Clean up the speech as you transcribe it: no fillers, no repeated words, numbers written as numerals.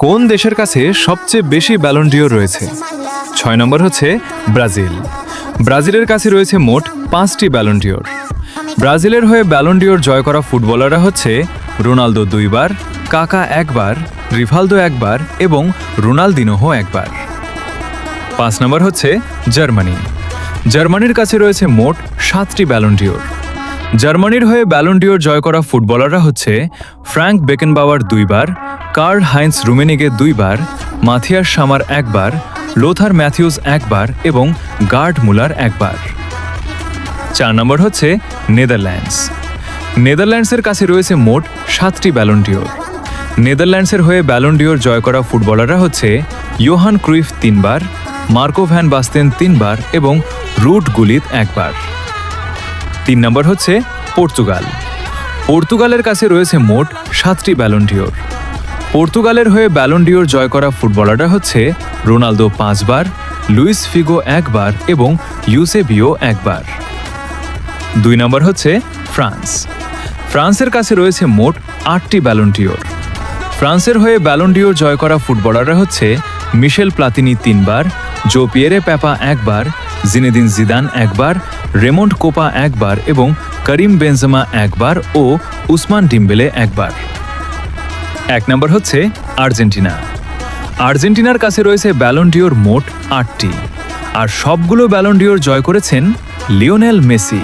কোন দেশের কাছে সবচেয়ে বেশি ব্যালন ডিওর রয়েছে? 6 নম্বর হচ্ছে ব্রাজিল। ব্রাজিলের কাছে রয়েছে মোট 5টি ব্যালন ডিওর। ব্রাজিলের হয়ে ব্যালন ডিওর জয় করা ফুটবলাররা হচ্ছে রোনালদো 2 বার, কাকা 1 বার, রিভালদো 1 বার এবং রোনালদিনোহো 1 বার। 5 নম্বর হচ্ছে জার্মানি। জার্মানির কাছে রয়েছে মোট 7টি ব্যালন ডিওর। জার্মানির হয়ে ব্যালন ডিওর জয় করা ফুটবলাররা হচ্ছে ফ্র্যাঙ্ক বেকেনবাওয়ার 2 বার, কার্ল হাইন্স রুমেনিগে 2 বার, মাথিয়াস সামার 1 বার, লোথার ম্যাথিউস 1 বার এবং গার্ড মুলার 1 বার। 4 নম্বর হচ্ছে নেদারল্যান্ডস। নেদারল্যান্ডসের কাছে রয়েছে মোট 7টি ব্যালন ডিওর। নেদারল্যান্ডসের হয়ে ব্যালন ডিওর জয় করা ফুটবলাররা হচ্ছে ইয়োহান ক্রুইফ 3 বার, মার্কো ভ্যান বাস্তেন 3 বার এবং রুট গুলিত 1 বার। 3 নম্বর হচ্ছে পর্তুগাল। পর্তুগালের কাছে রয়েছে মোট 7টি ব্যালন ডিওর। পর্তুগালের হয়ে ব্যালন ডিওর জয় করা ফুটবলাররা হচ্ছে রোনালদো 5 বার, লুইস ফিগো 1 বার এবং ইউসেবিও 1 বার। 2 নম্বর হচ্ছে ফ্রান্স। ফ্রান্সের কাছে রয়েছে মোট 8টি ব্যালন ডিওর। ফ্রান্সের হয়ে ব্যালন ডিওর জয় করা ফুটবলাররা হচ্ছে মিশেল প্লাতিনি 3 বার, জো পিয়েরে পেপা 1 বার, জিনেদিন জিদান 1 বার, রেমন্ড কোপা 1 বার এবং করিম বেনজেমা 1 বার ও উসমান ডিম্বেলে 1 বার। 1 নম্বর হচ্ছে আর্জেন্টিনা। আর্জেন্টিনার কাছে রয়েছে ব্যালন ডিওর মোট 8টি, আর সবগুলো ব্যালন ডিওর জয় করেছেন লিওনেল মেসি।